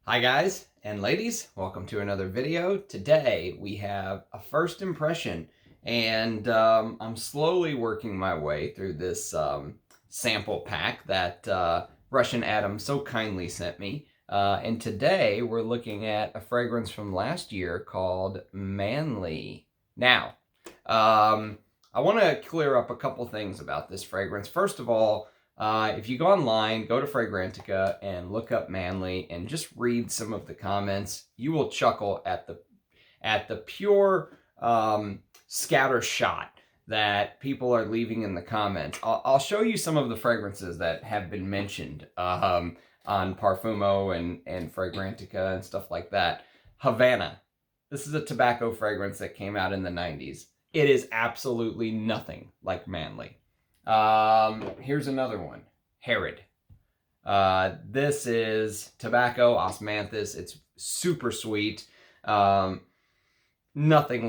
Hi guys and ladies, welcome to another video. Today we have a first impression and I'm slowly working my way through this sample pack that Russian Adam so kindly sent me. And today we're looking at a fragrance from last year called Manly. Now, I want to clear up a couple things about this fragrance. First of all, if you go online, go to Fragrantica and look up Manly and just read some of the comments, you will chuckle at the pure scatter shot that people are leaving in the comments. I'll show you some of the fragrances that have been mentioned on Parfumo and Fragrantica and stuff like that. Havana. This is a tobacco fragrance that came out in the 90s. It is absolutely nothing like Manly. Here's another one. Herod. This is tobacco, osmanthus. It's super sweet. Nothing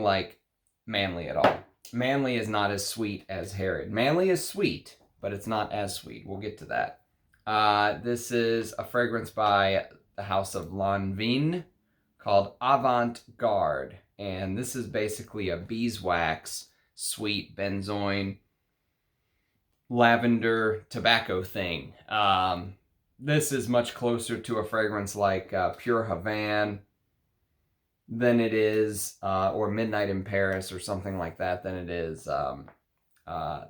like Manly at all. Manly is not as sweet as Herod. Manly is sweet, but it's not as sweet. We'll get to that. This is a fragrance by the House of Lanvin called Avant Garde. And this is basically a beeswax, sweet benzoin, lavender tobacco thing. This is much closer to a fragrance like Pure Havana than it is, or Midnight in Paris or something like that, than it is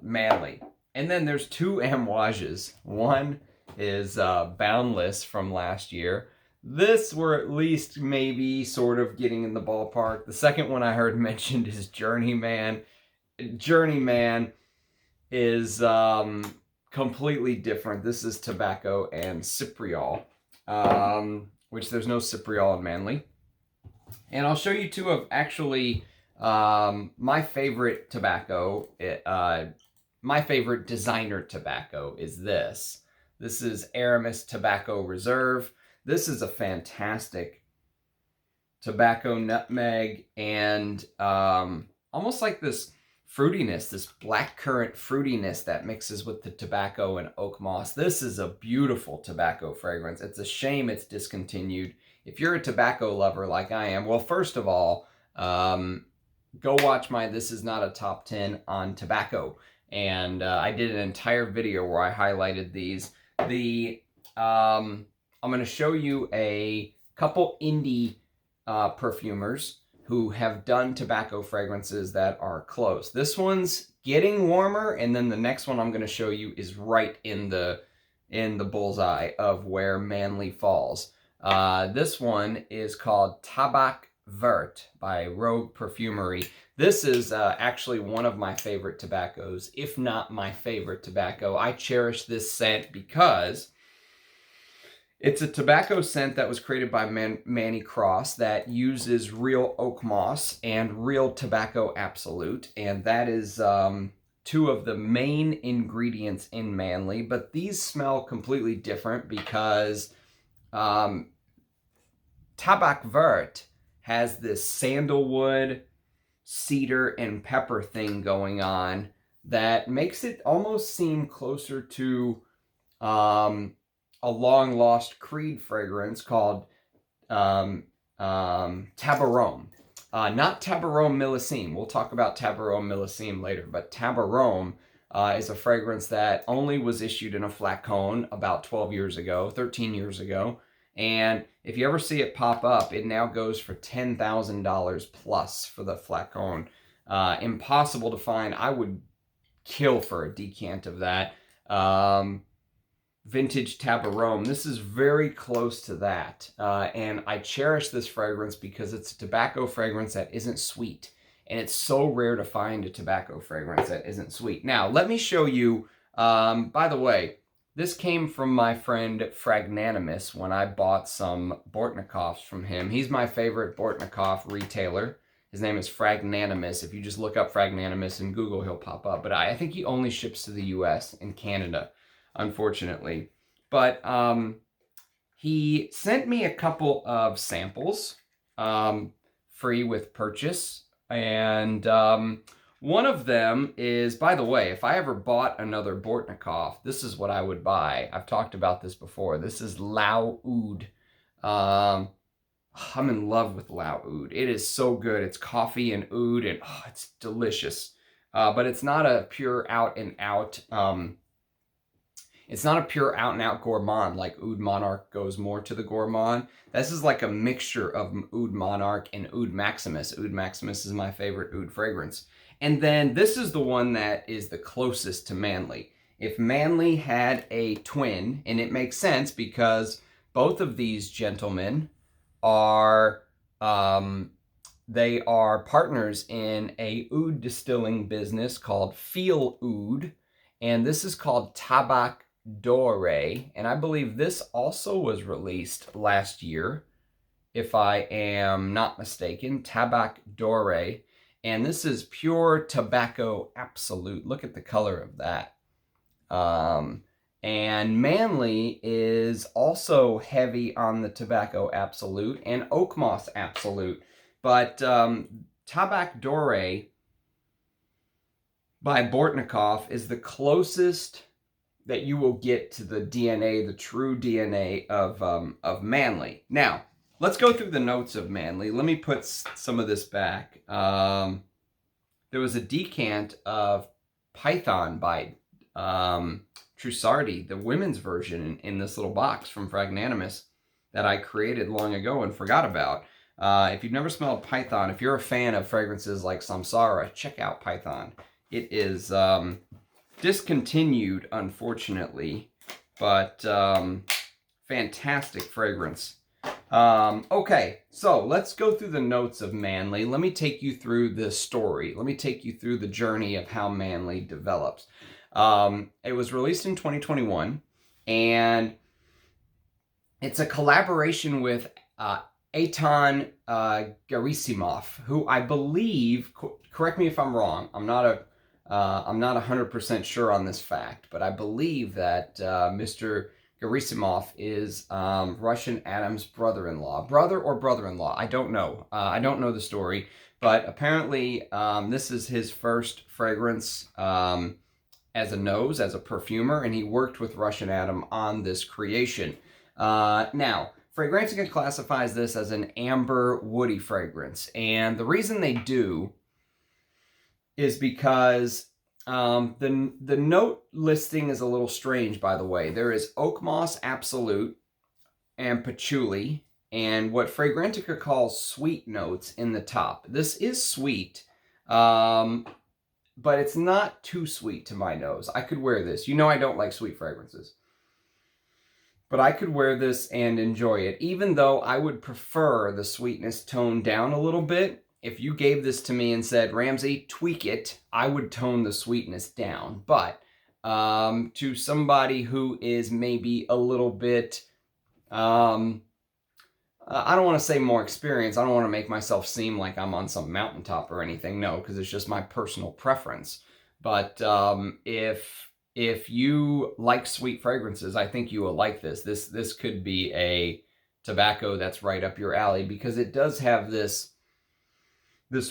Manly. And then there's two amouages. One is Boundless from last year. This we're at least maybe sort of getting in the ballpark. The second one I heard mentioned is Journeyman. Journeyman is completely different. This is tobacco and cypriol, which there's no cypriol in Manly. And I'll show you two of actually my favorite tobacco. My favorite designer tobacco is this. This is Aramis Tobacco Reserve. This is a fantastic tobacco nutmeg and almost like this fruitiness, this blackcurrant fruitiness that mixes with the tobacco and oak moss. This is a beautiful tobacco fragrance. It's a shame it's discontinued. If you're a tobacco lover like I am, well, first of all, go watch my This Is Not a Top 10 on tobacco. And I did an entire video where I highlighted these. I'm going to show you a couple indie perfumers who have done tobacco fragrances that are close. This one's getting warmer, and then the next one I'm going to show you is right in the bullseye of where Manly falls. This one is called Tabac Vert by Rogue Perfumery. This is actually one of my favorite tobaccos, if not my favorite tobacco. I cherish this scent because it's a tobacco scent that was created by Manny Cross that uses real oak moss and real tobacco absolute. And that is two of the main ingredients in Manly. But these smell completely different because Tabac Vert has this sandalwood, cedar, and pepper thing going on that makes it almost seem closer to a long-lost Creed fragrance called Tabarome. Not Tabarome Millésime. We'll talk about Tabarome Millésime later, but Tabarome is a fragrance that only was issued in a flacon about 12 years ago, 13 years ago. And if you ever see it pop up, it now goes for $10,000 plus for the flacon. Impossible to find. I would kill for a decant of that. Vintage Tabarome. This is very close to that. And I cherish this fragrance because it's a tobacco fragrance that isn't sweet. And it's so rare to find a tobacco fragrance that isn't sweet. Now, let me show you, by the way, this came from my friend Fragnanimous when I bought some Bortnikovs from him. He's my favorite Bortnikov retailer. His name is Fragnanimous. If you just look up Fragnanimous in Google, he'll pop up. But I think he only ships to the US and Canada, unfortunately. But he sent me a couple of samples free with purchase. And one of them is, by the way, if I ever bought another Bortnikov, this is what I would buy. I've talked about this before. This is Lao Oud I'm in love with Lao Oud. It is so good. It's coffee and oud, and it's delicious. But it's not a pure out and out. It's not a pure out and out gourmand like Oud Monarch goes more to the gourmand. This is like a mixture of Oud Monarch and Oud Maximus. Oud Maximus is my favorite oud fragrance. And then this is the one that is the closest to Manly. If Manly had a twin, and it makes sense because both of these gentlemen are they are partners in a oud distilling business called Feel Oud, and this is called Tabac Doré, and I believe this also was released last year, if I am not mistaken. Tabac Doré, and this is pure tobacco absolute. Look at the color of that. And Manly is also heavy on the tobacco absolute and oak moss absolute. But Tabac Doré by Bortnikov is the closest that you will get to the DNA, the true DNA of Manly. Now, let's go through the notes of Manly. Let me put some of this back. There was a decant of Python by Trussardi, the women's version in this little box from Fragnanimous that I created long ago and forgot about. If you've never smelled Python, if you're a fan of fragrances like Samsara, check out Python. It is discontinued, unfortunately, but fantastic fragrance. Okay, so let's go through the notes of Manly. Let me take you through the story. Let me take you through the journey of how Manly develops. It was released in 2021, and it's a collaboration with Eitan Gerasimov, who I believe, correct me if I'm wrong, I'm not 100% sure on this fact, but I believe that Mr. Gerasimov is Russian Adam's brother-in-law. Brother or brother-in-law, I don't know. I don't know the story, but apparently this is his first fragrance as a nose, as a perfumer, and he worked with Russian Adam on this creation. Now, Fragrantica classifies this as an amber woody fragrance, and the reason they do is because the note listing is a little strange, by the way. There is oak moss absolute and patchouli, and what Fragrantica calls sweet notes in the top. This is sweet, but it's not too sweet to my nose. I could wear this. You know I don't like sweet fragrances. But I could wear this and enjoy it, even though I would prefer the sweetness toned down a little bit. If you gave this to me and said, Ramsey, tweak it, I would tone the sweetness down. But to somebody who is maybe a little bit, I don't want to say more experienced. I don't want to make myself seem like I'm on some mountaintop or anything. No, because it's just my personal preference. But if you like sweet fragrances, I think you will like this. This could be a tobacco that's right up your alley, because it does have this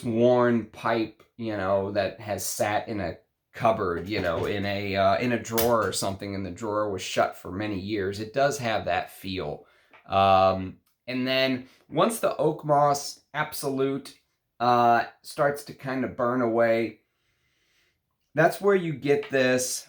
worn pipe, you know, that has sat in a cupboard, you know, in a drawer or something, and the drawer was shut for many years. It does have that feel. And then once the oak moss absolute starts to kind of burn away, that's where you get this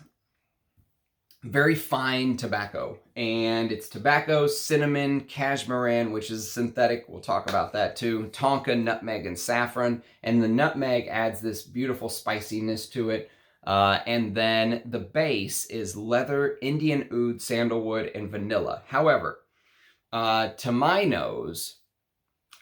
very fine tobacco. And it's tobacco, cinnamon, cashmeran, which is synthetic. We'll talk about that too. Tonka, nutmeg, and saffron. And the nutmeg adds this beautiful spiciness to it. And then the base is leather, Indian oud, sandalwood, and vanilla. However, to my nose,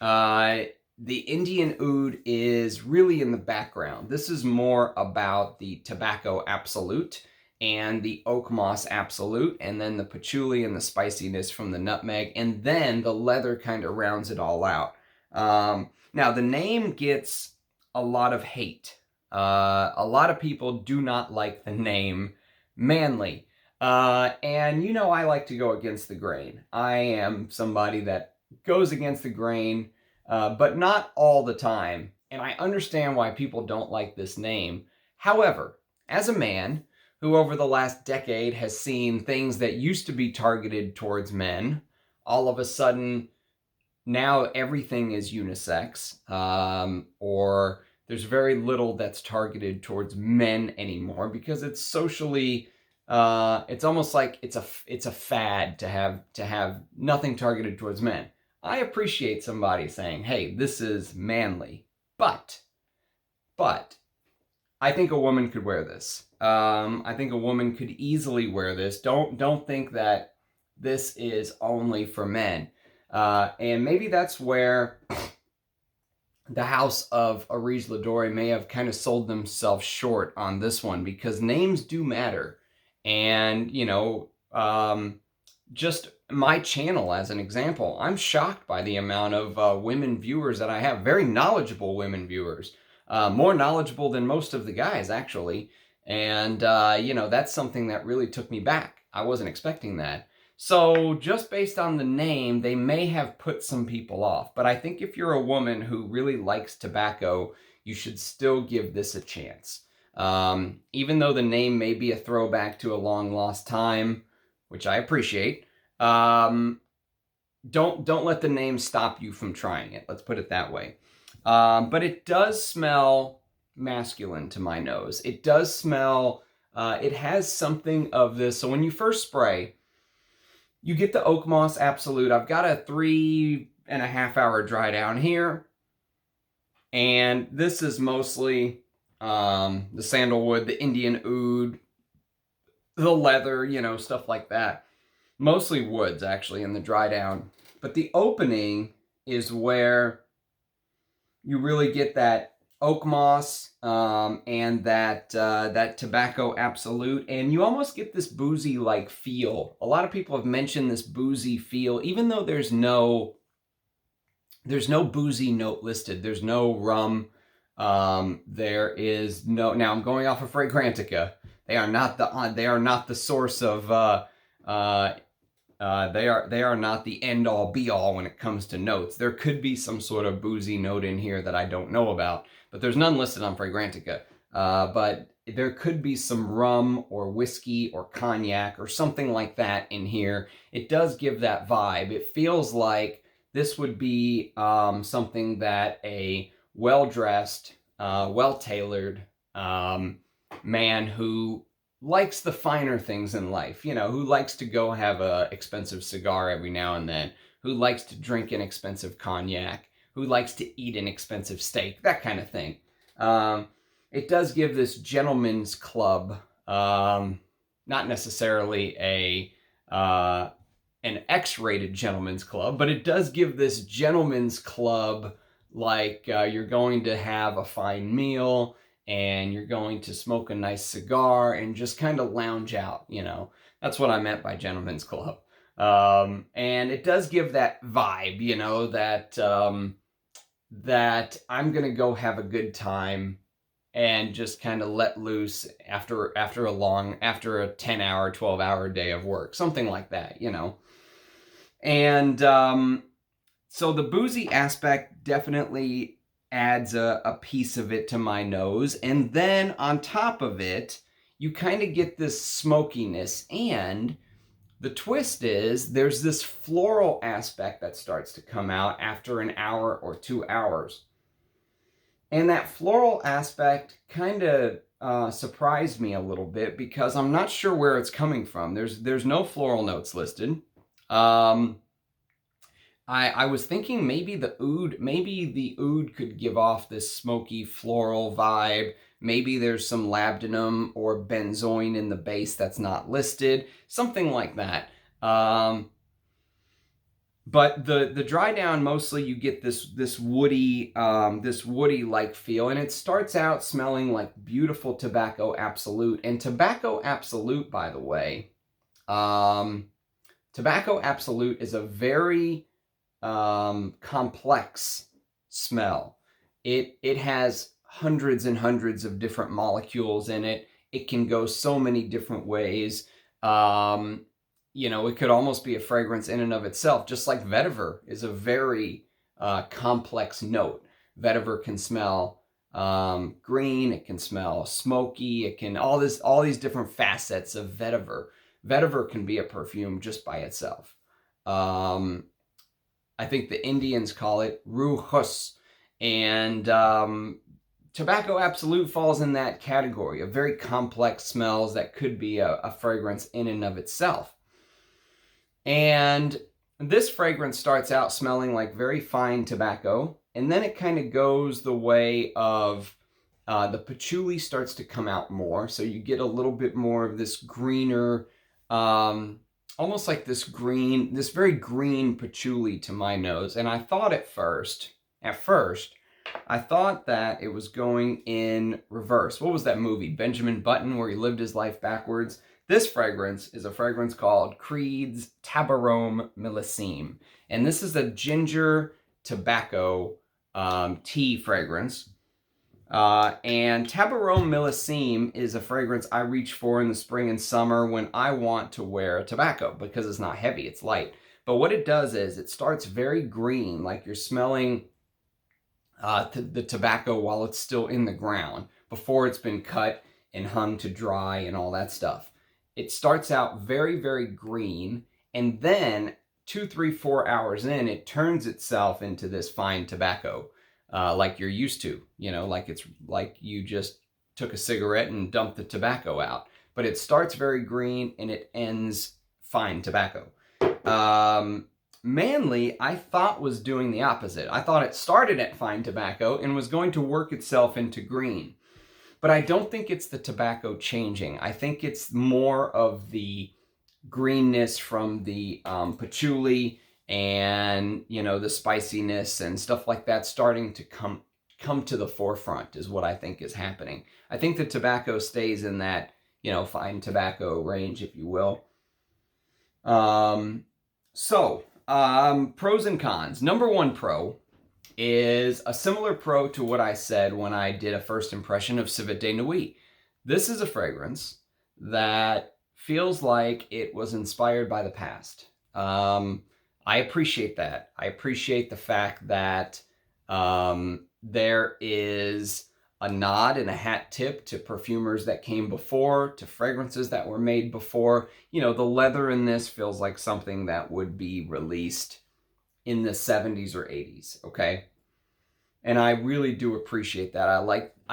the Indian oud is really in the background. This is more about the tobacco absolute and the oak moss absolute, and then the patchouli and the spiciness from the nutmeg, and then the leather kind of rounds it all out. Now, the name gets a lot of hate. A lot of people do not like the name Manly. And you know I like to go against the grain. I am somebody that goes against the grain, but not all the time. And I understand why people don't like this name. However, as a man who over the last decade has seen things that used to be targeted towards men all of a sudden now everything is unisex, or there's very little that's targeted towards men anymore because it's socially, it's almost like it's a fad to have nothing targeted towards men. I appreciate somebody saying, hey, this is manly, but I think a woman could wear this. I think a woman could easily wear this. Don't think that this is only for men. And maybe that's where the house of Areej Doré may have kind of sold themselves short on this one, because names do matter. And, just my channel as an example, I'm shocked by the amount of women viewers that I have, very knowledgeable women viewers, more knowledgeable than most of the guys, actually. And, that's something that really took me back. I wasn't expecting that. So just based on the name, they may have put some people off. But I think if you're a woman who really likes tobacco, you should still give this a chance. Even though the name may be a throwback to a long lost time, which I appreciate, don't let the name stop you from trying it. Let's put it that way. But it does smell masculine to my nose. It does smell, it has something of this. So when you first spray, you get the Oak Moss Absolute. I've got a 3.5 hour dry down here. And this is mostly the sandalwood, the Indian oud, the leather, stuff like that. Mostly woods, actually, in the dry down. But the opening is where you really get that oak moss and that tobacco absolute, and you almost get this boozy-like feel. A lot of people have mentioned this boozy feel, even though there's no boozy note listed. There's no rum. There is no. Now I'm going off of Fragrantica. They are not the source of. They are not the end all be all when it comes to notes. There could be some sort of boozy note in here that I don't know about, but there's none listed on Fragrantica. But there could be some rum or whiskey or cognac or something like that in here. It does give that vibe. It feels like this would be something that a well-dressed, well-tailored man who likes the finer things in life, who likes to go have a expensive cigar every now and then, who likes to drink an expensive cognac, who likes to eat an expensive steak, that kind of thing. It does give this gentleman's club, not necessarily an X-rated gentleman's club, but it does give this gentleman's club like you're going to have a fine meal and you're going to smoke a nice cigar and just kind of lounge out, That's what I meant by gentleman's club. And it does give that vibe, that I'm going to go have a good time and just kind of let loose after a 10-hour, 12-hour day of work, something like that, And so the boozy aspect definitely adds a piece of it to my nose. And then on top of it, you kind of get this smokiness. And the twist is there's this floral aspect that starts to come out after an hour or 2 hours. And that floral aspect kind of surprised me a little bit because I'm not sure where it's coming from. There's no floral notes listed. I was thinking maybe the oud could give off this smoky floral vibe. Maybe there's some labdanum or benzoin in the base that's not listed, something like that. But the dry down, mostly you get this woody like feel, and it starts out smelling like beautiful tobacco absolute. And tobacco absolute, by the way, tobacco absolute is a very complex smell. It has hundreds and hundreds of different molecules in it. It can go so many different ways. It could almost be a fragrance in and of itself, just like vetiver is a very complex note. Vetiver can smell green, it can smell smoky, it can all these different facets of vetiver. Vetiver can be a perfume just by itself. I think the Indians call it rujos. And Tobacco Absolute falls in that category of very complex smells that could be a fragrance in and of itself. And this fragrance starts out smelling like very fine tobacco, and then it kind of goes the way of the patchouli starts to come out more. So you get a little bit more of this greener, almost like this very green patchouli to my nose. And I thought at first, I thought that it was going in reverse. What was that movie, Benjamin Button, where he lived his life backwards? This fragrance is a fragrance called Creed's Tabarome Millésime. And this is a ginger tobacco tea fragrance. And Tabarome Millésime is a fragrance I reach for in the spring and summer when I want to wear a tobacco because it's not heavy, it's light. But what it does is it starts very green, like you're smelling the tobacco while it's still in the ground, before it's been cut and hung to dry and all that stuff. It starts out very, very green, and then 2, 3, 4 hours in, it turns itself into this fine tobacco, like you're used to, like it's like you just took a cigarette and dumped the tobacco out. But it starts very green and it ends fine tobacco. Manly, I thought, was doing the opposite. I thought it started at fine tobacco and was going to work itself into green. But I don't think it's the tobacco changing. I think it's more of the greenness from the patchouli and, the spiciness and stuff like that starting to come to the forefront is what I think is happening. I think the tobacco stays in that, fine tobacco range, if you will. Pros and cons. Number one pro is a similar pro to what I said when I did a first impression of Civet de Nuit. This is a fragrance that feels like it was inspired by the past. I appreciate that. I appreciate the fact that there is a nod and a hat tip to perfumers that came before, to fragrances that were made before. The leather in this feels like something that would be released in the 70s or 80s, okay? And I really do appreciate that. I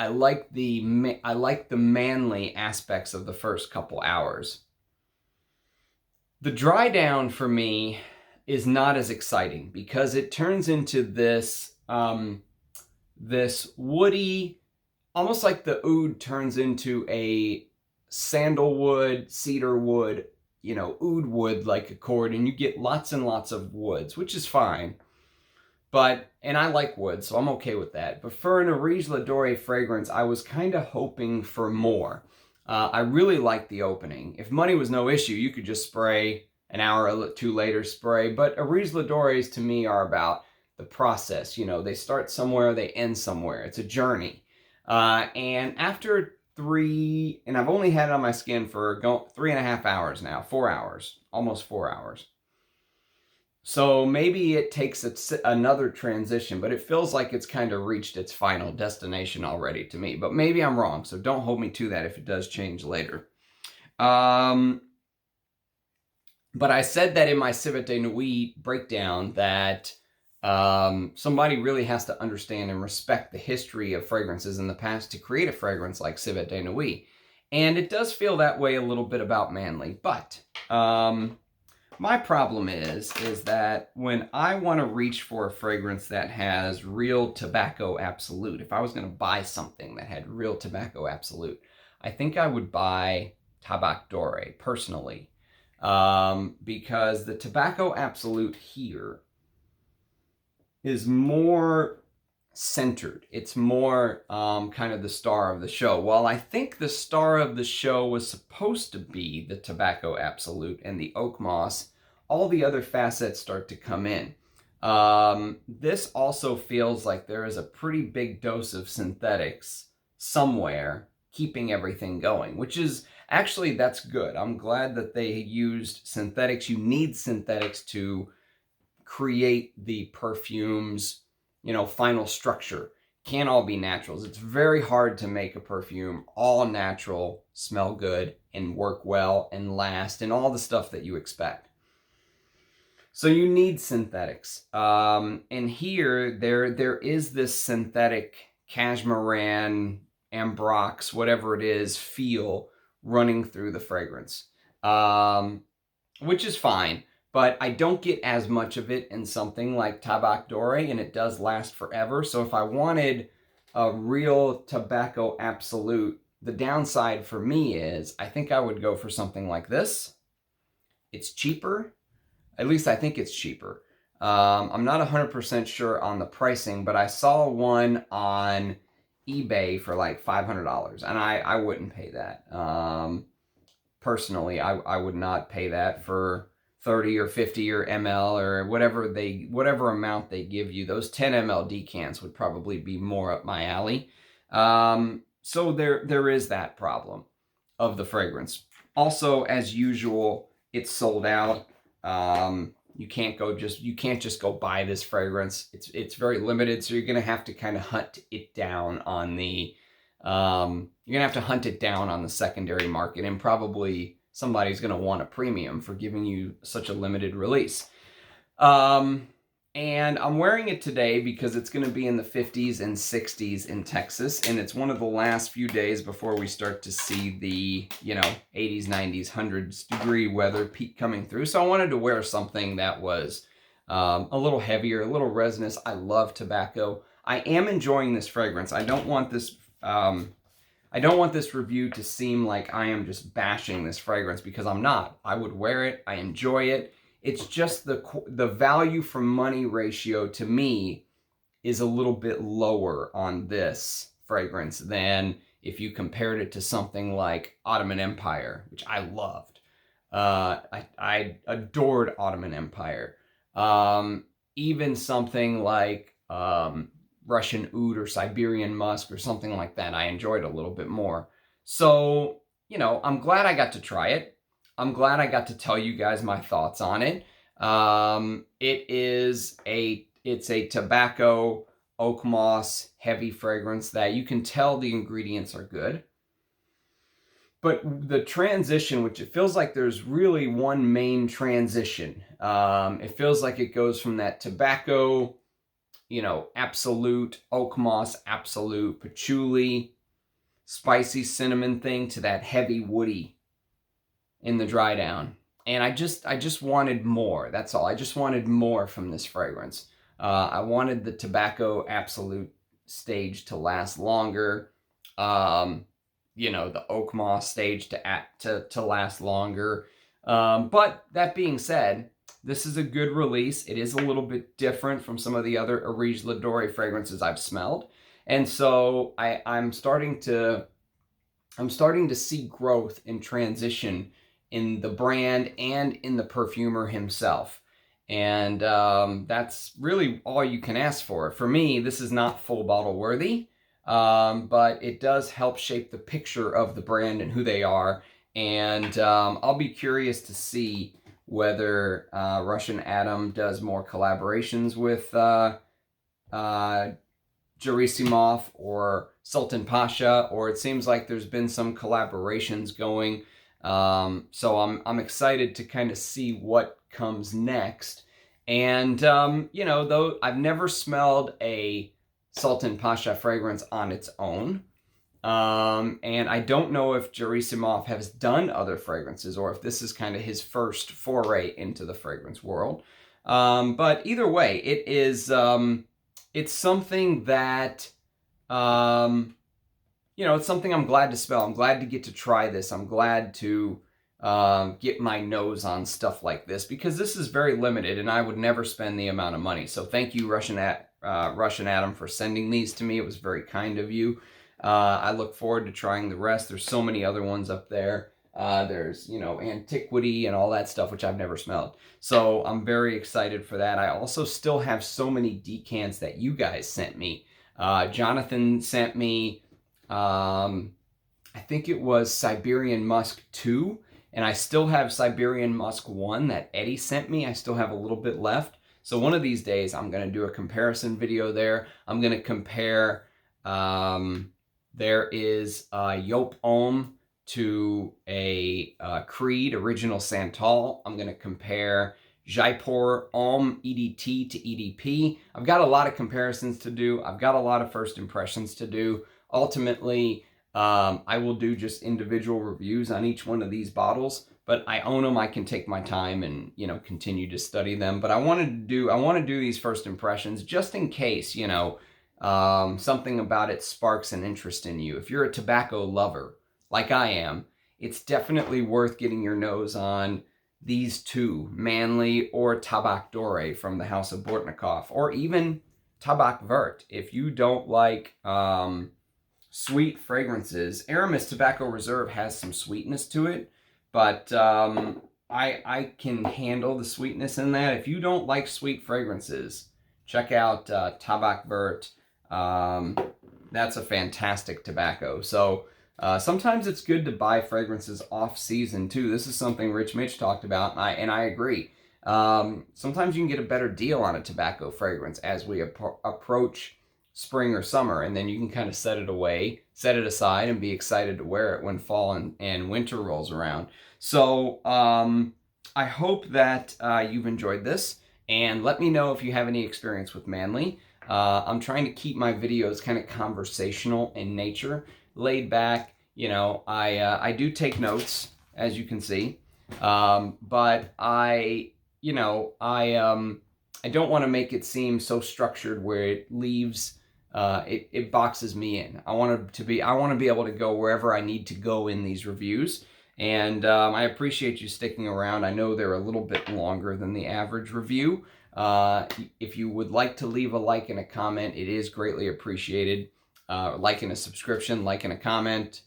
like the manly aspects of the first couple hours. The dry down for me is not as exciting because it turns into this this woody, almost like the oud turns into a sandalwood, cedarwood, oud wood like accord, and you get lots and lots of woods, which is fine. And I like wood, so I'm okay with that. But for an Areej Doré fragrance, I was kind of hoping for more. I really like the opening. If money was no issue, you could just spray an hour or two later spray. But Areej Dorés to me are about the process. They start somewhere, they end somewhere. It's a journey. And after and I've only had it on my skin for 3.5 hours now, 4 hours, almost 4 hours. So maybe it takes another transition, but it feels like it's kind of reached its final destination already to me. But maybe I'm wrong, so don't hold me to that if it does change later. But I said that in my Civet de Nuit breakdown that somebody really has to understand and respect the history of fragrances in the past to create a fragrance like Civet de Nuit. And it does feel that way a little bit about Manly. But my problem is that when I want to reach for a fragrance that has real tobacco absolute, if I was going to buy something that had real tobacco absolute, I think I would buy Tabac Doré personally. Because the tobacco absolute here is more centered. It's more kind of the star of the show. While I think the star of the show was supposed to be the tobacco absolute and the oak moss, all the other facets start to come in. This also feels like there is a pretty big dose of synthetics somewhere keeping everything going, which is actually, that's good. I'm glad that they used synthetics. You need synthetics to create the perfume's, final structure. Can't all be naturals. It's very hard to make a perfume all natural, smell good, and work well, and last, and all the stuff that you expect. So you need synthetics. And here, there is this synthetic cashmeran, ambrox, whatever it is, feel running through the fragrance, which is fine. But I don't get as much of it in something like Tabac Doré, and it does last forever. So if I wanted a real tobacco absolute, the downside for me is I think I would go for something like this. It's cheaper. At least I think it's cheaper. I'm not 100% sure on the pricing, but I saw one on eBay for like $500, and I wouldn't pay that. Personally, I would not pay that for 30 or 50 or ml or whatever amount they give you. Those 10 ml decants would probably be more up my alley. So there is that problem of the fragrance. Also, as usual, it's sold out. You can't just go buy this fragrance. It's very limited, so you're gonna have to kind of hunt it down on the secondary market, and probably somebody's gonna want a premium for giving you such a limited release. And I'm wearing it today because it's going to be in the 50s and 60s in Texas, and it's one of the last few days before we start to see the, 80s, 90s, 100s degree weather peak coming through. So I wanted to wear something that was a little heavier, a little resinous. I love tobacco. I am enjoying this fragrance. I don't want this review to seem like I am just bashing this fragrance, because I'm not. I would wear it. I enjoy it. It's just the value for money ratio to me is a little bit lower on this fragrance than if you compared it to something like Ottoman Empire, which I loved. I adored Ottoman Empire. Even something like Russian Oud or Siberian Musk or something like that, I enjoyed a little bit more. So, I'm glad I got to try it. I'm glad I got to tell you guys my thoughts on it. It's a tobacco oak moss heavy fragrance that you can tell the ingredients are good. But the transition, which it feels like there's really one main transition. It feels like it goes from that tobacco, absolute, oak moss, absolute, patchouli, spicy cinnamon thing to that heavy woody in the dry down. And I just wanted more. That's all. I just wanted more from this fragrance. I wanted the tobacco absolute stage to last longer. The oak moss stage to last longer. But that being said, this is a good release. It is a little bit different from some of the other Areej Doré fragrances I've smelled. And so I'm starting to see growth and transition in the brand and in the perfumer himself. And that's really all you can ask for. For me, this is not full bottle worthy, but it does help shape the picture of the brand and who they are. And I'll be curious to see whether Russian Adam does more collaborations with Gerasimov or Sultan Pasha, or it seems like there's been some collaborations going. So I'm excited to kind of see what comes next. And, though I've never smelled a Sultan Pasha fragrance on its own. And I don't know if Gerasimov has done other fragrances, or if this is kind of his first foray into the fragrance world. But either way, it is, it's something that, it's something I'm glad to smell. I'm glad to get to try this. I'm glad to get my nose on stuff like this, because this is very limited and I would never spend the amount of money. So thank you, Russian Adam, for sending these to me. It was very kind of you. I look forward to trying the rest. There's so many other ones up there. There's, Antiquity and all that stuff, which I've never smelled. So I'm very excited for that. I also still have so many decants that you guys sent me. Jonathan sent me, I think it was Siberian Musk 2, and I still have Siberian Musk 1 that Eddie sent me. I still have a little bit left. So one of these days, I'm going to do a comparison video there. I'm going to compare, there is Yop Om to a Creed Original Santal. I'm going to compare Jaipur Alm EDT to EDP. I've got a lot of comparisons to do. I've got a lot of first impressions to do. Ultimately, I will do just individual reviews on each one of these bottles, but I own them. I can take my time and, you know, continue to study them. But I want to do these first impressions just in case, you know, something about it sparks an interest in you. If you're a tobacco lover, like I am, it's definitely worth getting your nose on these two, Manly or Tabak Doré from the House of Bortnikov, or even Tabak Vert. If you don't like sweet fragrances, Aramis Tobacco Reserve has some sweetness to it, but I can handle the sweetness in that. If you don't like sweet fragrances, check out Tabak Vert. That's a fantastic tobacco. So sometimes it's good to buy fragrances off season too. This is something Rich Mitch talked about, and I agree. Sometimes you can get a better deal on a tobacco fragrance as we approach spring or summer, and then you can kind of set it aside, and be excited to wear it when fall and winter rolls around. So I hope that you've enjoyed this, and let me know if you have any experience with Manly. I'm trying to keep my videos kind of conversational in nature, laid back. You know, I do take notes, as you can see, but I don't want to make it seem so structured where it leaves, it boxes me in. I want to be able to go wherever I need to go in these reviews. And I appreciate you sticking around. I know they're a little bit longer than the average review. If you would like to leave a like and a comment, it is greatly appreciated. Like and a subscription, like and a comment.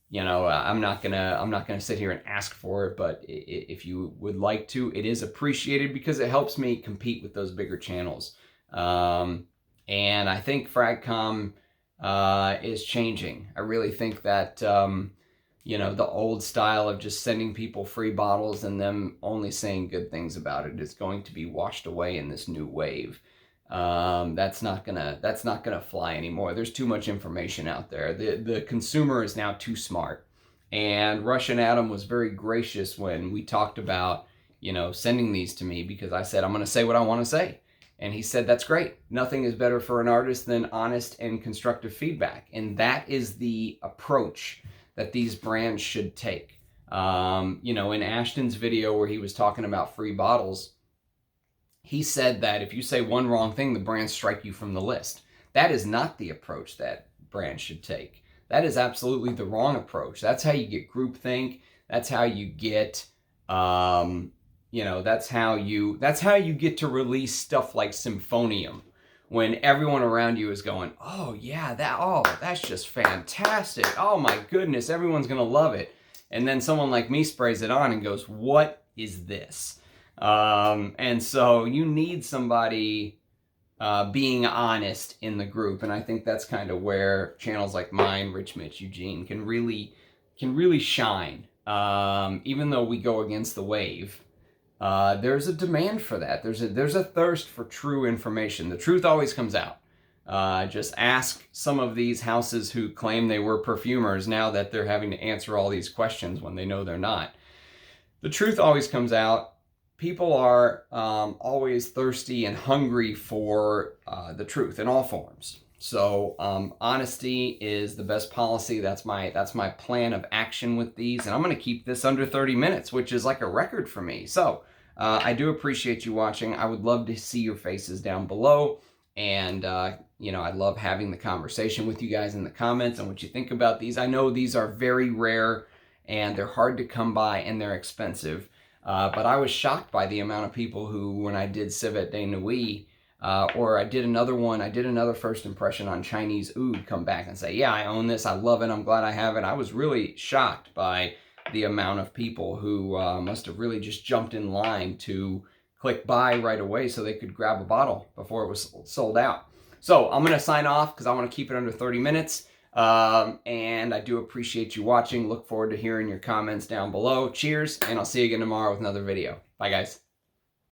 You know, I'm not gonna sit here and ask for it, but if you would like to, it is appreciated because it helps me compete with those bigger channels. And I think Fragcom is changing. I really think that you know, the old style of just sending people free bottles and them only saying good things about it is going to be washed away in this new wave. That's not gonna fly anymore. There's too much information out there. The consumer is now too smart. And Russian Adam was very gracious when we talked about, you know, sending these to me, because I said, I'm gonna say what I want to say. And he said, that's great. Nothing is better for an artist than honest and constructive feedback. And that is the approach that these brands should take. You know, in Ashton's video where he was talking about free bottles, he said that if you say one wrong thing, the brands strike you from the list. That is not the approach that brands should take. That is absolutely the wrong approach. That's how you get groupthink. That's how you get, you know, that's how you get to release stuff like Symphonium, when everyone around you is going, oh yeah, that's just fantastic. Oh my goodness, everyone's gonna love it. And then someone like me sprays it on and goes, what is this? And so you need somebody being honest in the group, and I think that's kind of where channels like mine, Rich Mitch, Eugene, can really shine. Even though we go against the wave, there's a demand for that. There's a thirst for true information. The truth always comes out. Just ask some of these houses who claim they were perfumers now that they're having to answer all these questions when they know they're not. The truth always comes out. People are always thirsty and hungry for the truth in all forms. So honesty is the best policy. That's my plan of action with these, and I'm going to keep this under 30 minutes, which is like a record for me. So I do appreciate you watching. I would love to see your faces down below, and you know, I love having the conversation with you guys in the comments on what you think about these. I know these are very rare, and they're hard to come by, and they're expensive. But I was shocked by the amount of people who, when I did Civet de Nuit, or I did another first impression on Chinese Oud, come back and say, yeah, I own this, I love it, I'm glad I have it. I was really shocked by the amount of people who must have really just jumped in line to click buy right away so they could grab a bottle before it was sold out. So I'm going to sign off because I want to keep it under 30 minutes. And I do appreciate you watching. Look forward to hearing your comments down below. Cheers, and I'll see you again tomorrow with another video. Bye, guys.